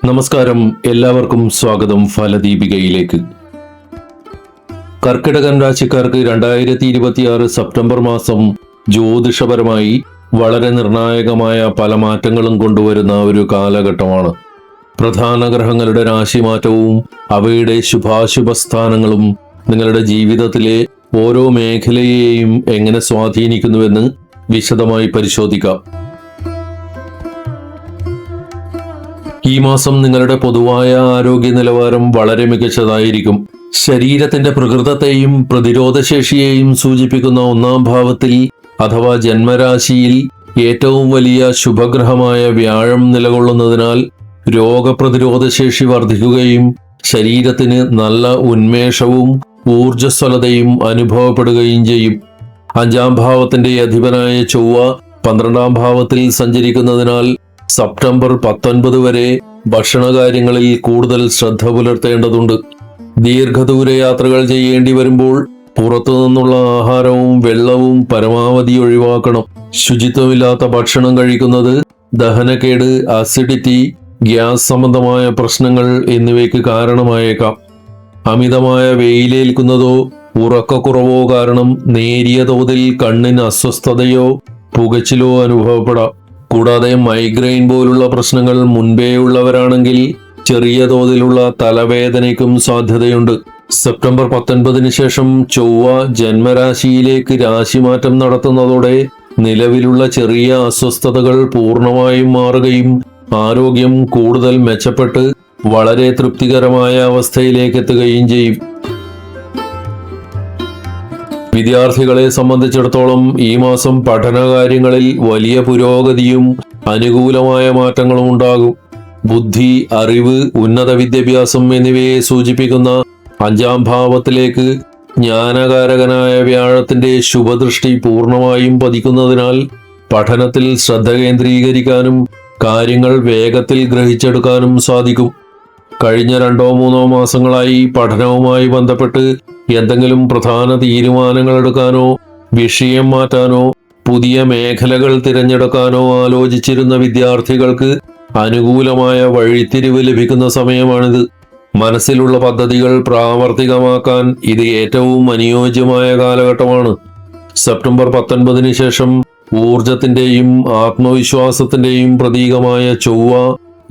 നമസ്കാരം, എല്ലാവർക്കും സ്വാഗതം ഫലദീപികയിലേക്ക്. കർക്കിടകൻ രാശിക്കാർക്ക് 2026 സെപ്റ്റംബർ മാസം ജ്യോതിഷപരമായി വളരെ നിർണായകമായ പല മാറ്റങ്ങളും കൊണ്ടുവരുന്ന ഒരു കാലഘട്ടമാണ്. പ്രധാന ഗ്രഹങ്ങളുടെ രാശിമാറ്റവും അവയുടെ ശുഭാശുഭ സ്ഥാനങ്ങളും നിങ്ങളുടെ ജീവിതത്തിലെ ഓരോ മേഖലയെയും എങ്ങനെ സ്വാധീനിക്കുന്നുവെന്ന് വിശദമായി പരിശോധിക്കാം. ഈ മാസം നിങ്ങളുടെ പൊതുവായ ആരോഗ്യ നിലവാരം വളരെ മികച്ചതായിരിക്കും. ശരീരത്തിന്റെ പ്രകൃതത്തെയും പ്രതിരോധശേഷിയെയും സൂചിപ്പിക്കുന്ന 1-ാം ഭാവത്തിൽ അഥവാ ജന്മരാശിയിൽ ഏറ്റവും വലിയ ശുഭഗ്രഹമായ വ്യാഴം നിലകൊള്ളുന്നതിനാൽ രോഗപ്രതിരോധശേഷി വർദ്ധിക്കുകയും ശരീരത്തിന് നല്ല ഉന്മേഷവും ഊർജ്ജസ്വലതയും അനുഭവപ്പെടുകയും ചെയ്യും. 5-ാം ഭാവത്തിന്റെ അധിപനായ ചൊവ്വ 12-ാം ഭാവത്തിൽ സഞ്ചരിക്കുന്നതിനാൽ സെപ്റ്റംബർ 19 വരെ ഭക്ഷണകാര്യങ്ങളിൽ കൂടുതൽ ശ്രദ്ധ പുലർത്തേണ്ടതുണ്ട്. ദീർഘദൂര യാത്രകൾ ചെയ്യേണ്ടി വരുമ്പോൾ പുറത്തു നിന്നുള്ള ആഹാരവും വെള്ളവും പരമാവധി ഒഴിവാക്കണം. ശുചിത്വമില്ലാത്ത ഭക്ഷണം കഴിക്കുന്നത് ദഹനക്കേട്, അസിഡിറ്റി, ഗ്യാസ് സംബന്ധമായ പ്രശ്നങ്ങൾ എന്നിവയ്ക്ക് കാരണമായേക്കാം. അമിതമായ വെയിലേൽക്കുന്നതോ ഉറക്കക്കുറവോ കാരണം നേരിയ തോതിൽ കണ്ണിന് അസ്വസ്ഥതയോ പുകച്ചിലോ അനുഭവപ്പെടാം. കൂടാതെ മൈഗ്രെയിൻ പോലുള്ള പ്രശ്നങ്ങൾ മുൻപേ ഉള്ളവരാണെങ്കിൽ ചെറിയ തോതിലുള്ള തലവേദനയ്ക്കും സാധ്യതയുണ്ട്. സെപ്റ്റംബർ 19 ശേഷം ചൊവ്വ ജന്മരാശിയിലേക്ക് രാശിമാറ്റം നടത്തുന്നതോടെ നിലവിലുള്ള ചെറിയ അസ്വസ്ഥതകൾ പൂർണ്ണമായും മാറുകയും ആരോഗ്യം കൂടുതൽ മെച്ചപ്പെട്ട് വളരെ തൃപ്തികരമായ അവസ്ഥയിലേക്ക് എത്തുകയും ചെയ്യും. വിദ്യാർത്ഥികളെ സംബന്ധിച്ചിടത്തോളം ഈ മാസം പഠനകാര്യങ്ങളിൽ വലിയ പുരോഗതിയും അനുകൂലമായ മാറ്റങ്ങളും ഉണ്ടാകും. ബുദ്ധി, അറിവ്, ഉന്നത വിദ്യാഭ്യാസം എന്നിവയെ സൂചിപ്പിക്കുന്ന 5-ാം ഭാവത്തിലേക്ക് ജ്ഞാനകാരകനായ വ്യാഴത്തിന്റെ ശുഭദൃഷ്ടി പൂർണ്ണമായും പതിക്കുന്നതിനാൽ പഠനത്തിൽ ശ്രദ്ധ കേന്ദ്രീകരിക്കാനും കാര്യങ്ങൾ വേഗത്തിൽ ഗ്രഹിച്ചെടുക്കാനും സാധിക്കും. കഴിഞ്ഞ 2-3 മാസങ്ങളായി പഠനവുമായി ബന്ധപ്പെട്ട് എന്തെങ്കിലും പ്രധാന തീരുമാനങ്ങൾ എടുക്കാനോ വിഷയം മാറ്റാനോ പുതിയ മേഖലകൾ തിരഞ്ഞെടുക്കാനോ ആലോചിച്ചിരുന്ന വിദ്യാർത്ഥികൾക്ക് അനുകൂലമായ വഴിത്തിരിവ് ലഭിക്കുന്ന സമയമാണിത്. മനസ്സിലുള്ള പദ്ധതികൾ പ്രാവർത്തികമാക്കാൻ ഇത് ഏറ്റവും അനുയോജ്യമായ കാലഘട്ടമാണ്. സെപ്റ്റംബർ 19 ശേഷം ഊർജത്തിന്റെയും ആത്മവിശ്വാസത്തിന്റെയും പ്രതീകമായ ചൊവ്വ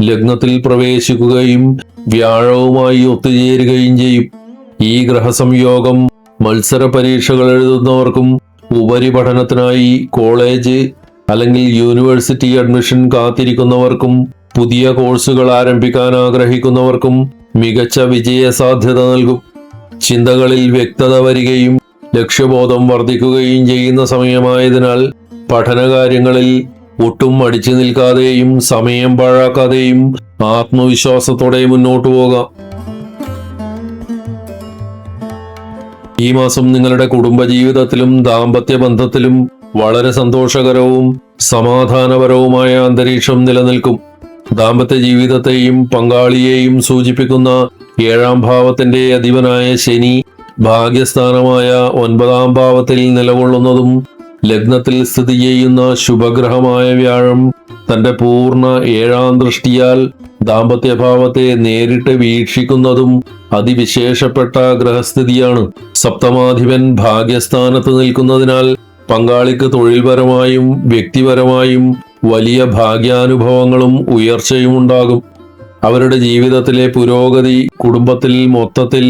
ലഗ്നത്തിൽ പ്രവേശിക്കുകയും വ്യാഴവുമായി ഒത്തുചേരുകയും ചെയ്യും. ഈ ഗ്രഹസംയോഗം മത്സര പരീക്ഷകൾ എഴുതുന്നവർക്കും ഉപരിപഠനത്തിനായി കോളേജ് അല്ലെങ്കിൽ യൂണിവേഴ്സിറ്റി അഡ്മിഷൻ കാത്തിരിക്കുന്നവർക്കും പുതിയ കോഴ്സുകൾ ആരംഭിക്കാൻ ആഗ്രഹിക്കുന്നവർക്കും മികച്ച വിജയ സാധ്യത നൽകും. ചിന്തകളിൽ വ്യക്തത വരികയും ലക്ഷ്യബോധം വർദ്ധിക്കുകയും ചെയ്യുന്ന സമയമായതിനാൽ പഠനകാര്യങ്ങളിൽ ഒട്ടും മടിച്ചു നിൽക്കാതെയും സമയം പാഴാക്കാതെയും ആത്മവിശ്വാസത്തോടെ മുന്നോട്ടു പോകാം. ഈ മാസം നിങ്ങളുടെ കുടുംബജീവിതത്തിലും ദാമ്പത്യ ബന്ധത്തിലും വളരെ സന്തോഷകരവും സമാധാനപരവുമായ അന്തരീക്ഷം നിലനിൽക്കും. ദാമ്പത്യ ജീവിതത്തെയും പങ്കാളിയെയും സൂചിപ്പിക്കുന്ന 7-ാം ഭാവത്തിന്റെ അധിപനായ ശനി ഭാഗ്യസ്ഥാനമായ 9-ാം ഭാവത്തിൽ നിലകൊള്ളുന്നതും ലഗ്നത്തിൽ സ്ഥിതി ചെയ്യുന്ന ശുഭഗ്രഹമായ വ്യാഴം തന്റെ പൂർണ്ണ 7-ാം ദൃഷ്ടിയാൽ ദാമ്പത്യഭാവത്തെ നേരിട്ട് വീക്ഷിക്കുന്നതും അതിവിശേഷപ്പെട്ട ഗ്രഹസ്ഥിതിയാണ്. സപ്തമാധിപൻ ഭാഗ്യസ്ഥാനത്ത് നിൽക്കുന്നതിനാൽ പങ്കാളിക്ക് തൊഴിൽപരമായും വ്യക്തിപരമായും വലിയ ഭാഗ്യാനുഭവങ്ങളും ഉയർച്ചയും ഉണ്ടാകും. അവരുടെ ജീവിതത്തിലെ പുരോഗതി കുടുംബത്തിൽ മൊത്തത്തിൽ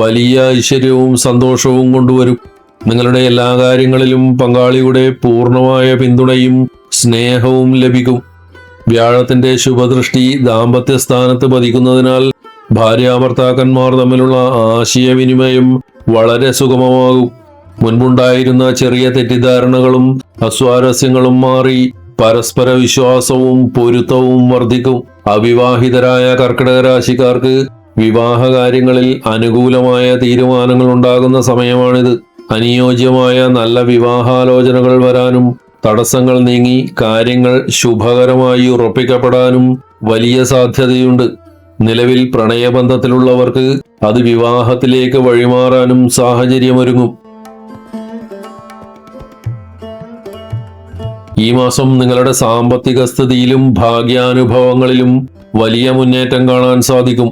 വലിയ ഐശ്വര്യവും സന്തോഷവും കൊണ്ടുവരും. നിങ്ങളുടെ എല്ലാ കാര്യങ്ങളിലും പങ്കാളിയുടെ പൂർണ്ണമായ പിന്തുണയും സ്നേഹവും ലഭിക്കും. വ്യാഴത്തിന്റെ ശുഭദൃഷ്ടി ദാമ്പത്യ സ്ഥാനത്ത് പതിക്കുന്നതിനാൽ ഭാര്യാഭർത്താക്കന്മാർ തമ്മിലുള്ള ആശയവിനിമയം വളരെ സുഗമമാകും. മുൻപുണ്ടായിരുന്ന ചെറിയ തെറ്റിദ്ധാരണകളും അസ്വാരസ്യങ്ങളും മാറി പരസ്പര വിശ്വാസവും പൊരുത്തവും വർദ്ധിക്കും. അവിവാഹിതരായ കർക്കിടക രാശിക്കാർക്ക് വിവാഹ കാര്യങ്ങളിൽ അനുകൂലമായ തീരുമാനങ്ങൾ ഉണ്ടാകുന്ന സമയമാണിത്. അനുയോജ്യമായ നല്ല വിവാഹാലോചനകൾ വരാനും തടസ്സങ്ങൾ നീങ്ങി കാര്യങ്ങൾ ശുഭകരമായി ഉറപ്പിക്കപ്പെടാനും വലിയ സാധ്യതയുണ്ട്. നിലവിൽ പ്രണയബന്ധത്തിലുള്ളവർക്ക് അത് വിവാഹത്തിലേക്ക് വഴിമാറാനും സാഹചര്യമൊരുങ്ങും. ഈ മാസം നിങ്ങളുടെ സാമ്പത്തിക സ്ഥിതിയിലും ഭാഗ്യാനുഭവങ്ങളിലും വലിയ മുന്നേറ്റം കാണാൻ സാധിക്കും.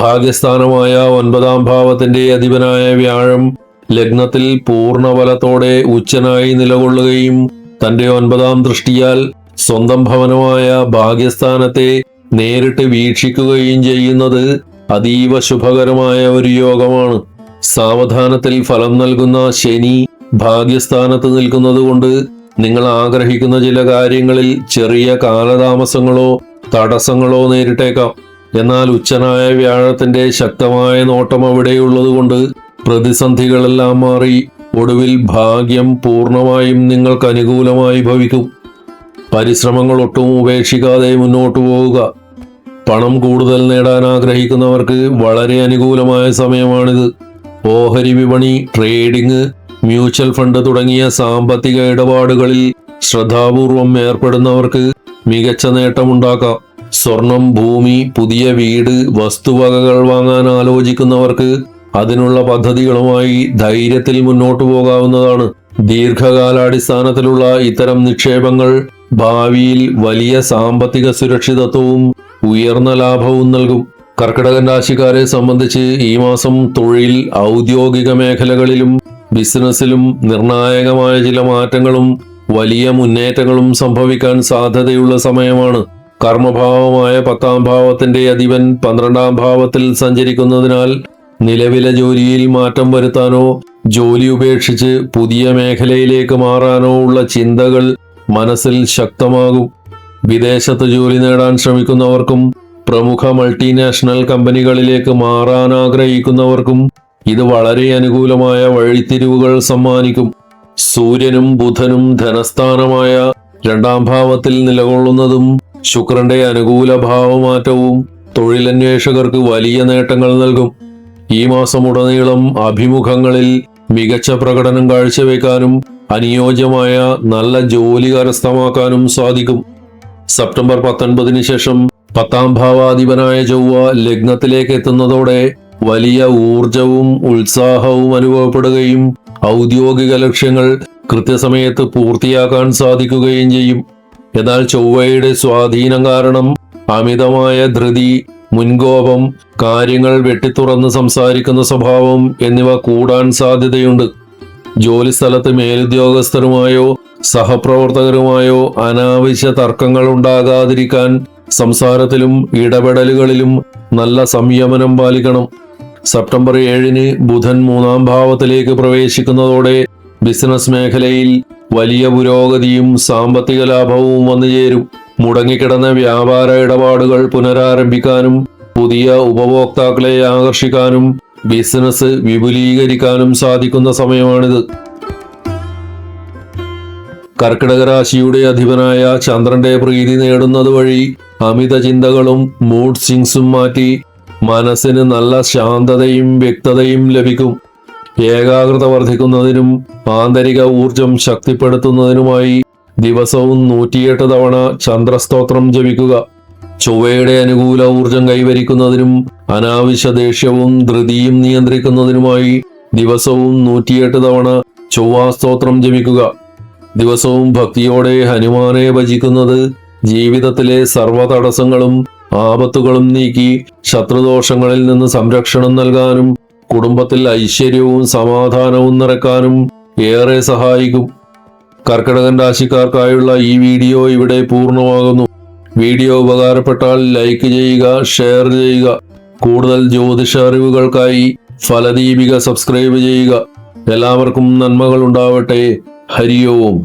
ഭാഗ്യസ്ഥാനമായ 9ാം ഭാവത്തിന്റെ അധിപനായ വ്യാഴം ലഗ്നത്തിൽ പൂർണ്ണബലത്തോടെ ഉച്ചനായി നിലകൊള്ളുകയും തന്റെ 9ാം ദൃഷ്ടിയാൽ സ്വന്തം ഭവനമായ ഭാഗ്യസ്ഥാനത്തെ നേരിട്ട് വീക്ഷിക്കുകയും ചെയ്യുന്നത് അതീവ ശുഭകരമായ ഒരു യോഗമാണ്. സാവധാനത്തിൽ ഫലം നൽകുന്ന ശനി ഭാഗ്യസ്ഥാനത്ത് നിൽക്കുന്നത് കൊണ്ട് നിങ്ങൾ ആഗ്രഹിക്കുന്ന ചില കാര്യങ്ങളിൽ ചെറിയ കാലതാമസങ്ങളോ തടസ്സങ്ങളോ നേരിട്ടേക്കാം. എന്നാൽ ഉച്ചനായ വ്യാഴത്തിന്റെ ശക്തമായ നോട്ടം അവിടെയുള്ളതുകൊണ്ട് പ്രതിസന്ധികളെല്ലാം മാറി ഒടുവിൽ ഭാഗ്യം പൂർണ്ണമായും നിങ്ങൾക്ക് അനുകൂലമായി ഭവിക്കും. പരിശ്രമങ്ങൾ ഒട്ടും ഉപേക്ഷിക്കാതെ മുന്നോട്ടു പോവുക. പണം കൂടുതൽ നേടാൻ ആഗ്രഹിക്കുന്നവർക്ക് വളരെ അനുകൂലമായ സമയമാണിത്. ഓഹരി വിപണി, ട്രേഡിംഗ്, മ്യൂച്വൽ ഫണ്ട് തുടങ്ങിയ സാമ്പത്തിക ഇടപാടുകളിൽ ശ്രദ്ധാപൂർവം ഏർപ്പെടുന്നവർക്ക് മികച്ച നേട്ടമുണ്ടാക്കാം. സ്വർണം, ഭൂമി, പുതിയ വീട്, വസ്തുവകകൾ വാങ്ങാൻ ആലോചിക്കുന്നവർക്ക് അതിനുള്ള പദ്ധതികളുമായി ധൈര്യത്തിൽ മുന്നോട്ടു പോകാവുന്നതാണ്. ദീർഘകാലാടിസ്ഥാനത്തിലുള്ള ഇത്തരം നിക്ഷേപങ്ങൾ ഭാവിയിൽ വലിയ സാമ്പത്തിക സുരക്ഷിതത്വവും ഉയർന്ന ലാഭവും നൽകും. കർക്കിടകൻ രാശിക്കാരെ സംബന്ധിച്ച് ഈ മാസം തൊഴിൽ, ഔദ്യോഗിക മേഖലകളിലും ബിസിനസ്സിലും നിർണായകമായ ചില മാറ്റങ്ങളും വലിയ മുന്നേറ്റങ്ങളും സംഭവിക്കാൻ സാധ്യതയുള്ള സമയമാണ്. കർമ്മഭാവമായ 10ാം ഭാവത്തിന്റെ അധിപൻ 12ാം ഭാവത്തിൽ സഞ്ചരിക്കുന്നതിനാൽ നിലവിലെ ജോലിയിൽ മാറ്റം വരുത്താനോ ജോലി ഉപേക്ഷിച്ച് പുതിയ മേഖലയിലേക്ക് മാറാനോ ഉള്ള ചിന്തകൾ മനസ്സിൽ ശക്തമാകും. വിദേശത്ത് ജോലി നേടാൻ ശ്രമിക്കുന്നവർക്കും പ്രമുഖ മൾട്ടിനാഷണൽ കമ്പനികളിലേക്ക് മാറാൻ ആഗ്രഹിക്കുന്നവർക്കും ഇത് വളരെ അനുകൂലമായ വഴിത്തിരിവുകൾ സമ്മാനിക്കും. സൂര്യനും ബുധനും ധനസ്ഥാനമായ 2ാം ഭാവത്തിൽ നിലകൊള്ളുന്നതും ശുക്രന്റെ അനുകൂല ഭാവമാറ്റവും തൊഴിലന്വേഷകർക്ക് വലിയ നേട്ടങ്ങൾ നൽകും. ഈ മാസം ഉടനീളം അഭിമുഖങ്ങളിൽ മികച്ച പ്രകടനം കാഴ്ചവെക്കാനും അനുയോജ്യമായ നല്ല ജോലി കരസ്ഥമാക്കാനും സാധിക്കും. സെപ്റ്റംബർ 19 ശേഷം 10ാം ഭാവാധിപനായ ചൊവ്വ ലഗ്നത്തിലേക്ക് എത്തുന്നതോടെ വലിയ ഊർജവും ഉത്സാഹവും അനുഭവപ്പെടുകയും ഔദ്യോഗിക ലക്ഷ്യങ്ങൾ കൃത്യസമയത്ത് പൂർത്തിയാക്കാൻ സാധിക്കുകയും ചെയ്യും. എന്നാൽ ചൊവ്വയുടെ സ്വാധീനം കാരണം അമിതമായ ധൃതി, മുൻകോപം, കാര്യങ്ങൾ വെട്ടിത്തുറന്ന് സംസാരിക്കുന്ന സ്വഭാവം എന്നിവ കൂടാൻ സാധ്യതയുണ്ട്. ജോലിസ്ഥലത്ത് മേലുദ്യോഗസ്ഥരുമായോ സഹപ്രവർത്തകരുമായോ അനാവശ്യ തർക്കങ്ങൾ ഉണ്ടാകാതിരിക്കാൻ സംസാരത്തിലും ഇടപെടലുകളിലും നല്ല സംയമനം പാലിക്കണം. സെപ്റ്റംബർ 7 ബുധൻ 3ാം ഭാവത്തിലേക്ക് പ്രവേശിക്കുന്നതോടെ ബിസിനസ് മേഖലയിൽ വലിയ പുരോഗതിയും സാമ്പത്തിക ലാഭവും വന്നുചേരും. മുടങ്ങിക്കിടന്ന വ്യാപാര ഇടപാടുകൾ പുനരാരംഭിക്കാനും പുതിയ ഉപഭോക്താക്കളെ ആകർഷിക്കാനും ബിസിനസ് വിപുലീകരിക്കാനും സാധിക്കുന്ന സമയമാണിത്. കർക്കിടക രാശിയുടെ അധിപനായ ചന്ദ്രന്റെ പ്രീതി നേടുന്നത് വഴി അമിത ചിന്തകളും മൂഡ് സ്വിങ്സും മാറ്റി മനസ്സിന് നല്ല ശാന്തതയും വ്യക്തതയും ലഭിക്കും. ഏകാഗ്രത വർദ്ധിക്കുന്നതിനും ആന്തരിക ഊർജം ശക്തിപ്പെടുത്തുന്നതിനുമായി ദിവസവും 108 തവണ ചന്ദ്രസ്തോത്രം ജപിക്കുക. ചൊവ്വയുടെ അനുകൂല ഊർജം കൈവരിക്കുന്നതിനും അനാവശ്യ ദേഷ്യവും ധൃതിയും നിയന്ത്രിക്കുന്നതിനുമായി ദിവസവും 108 തവണ ചൊവ്വാസ്തോത്രം ജപിക്കുക. ദിവസവും ഭക്തിയോടെ ഹനുമാനെ ഭജിക്കുന്നത് ജീവിതത്തിലെ സർവ്വ തടസ്സങ്ങളും ആപത്തുകളും നീക്കി ശത്രുദോഷങ്ങളിൽ നിന്ന് സംരക്ഷണം നൽകാനും കുടുംബത്തിൽ ഐശ്വര്യവും സമാധാനവും നിറയ്ക്കാനും ഏറെ സഹായിക്കും. കർക്കിടകൻ രാശിക്കാർക്കായുള്ള ഈ വീഡിയോ ഇവിടെ പൂർണ്ണമാകുന്നു. വീഡിയോ ഉപകാരപ്പെട്ടാൽ ലൈക്ക് ചെയ്യുക, ഷെയർ ചെയ്യുക. കൂടുതൽ ജ്യോതിഷ അറിവുകൾക്കായി ഫലദീപിക സബ്സ്ക്രൈബ് ചെയ്യുക. എല്ലാവർക്കും നന്മകൾ ഉണ്ടാവട്ടെ. ഹരി ഓം.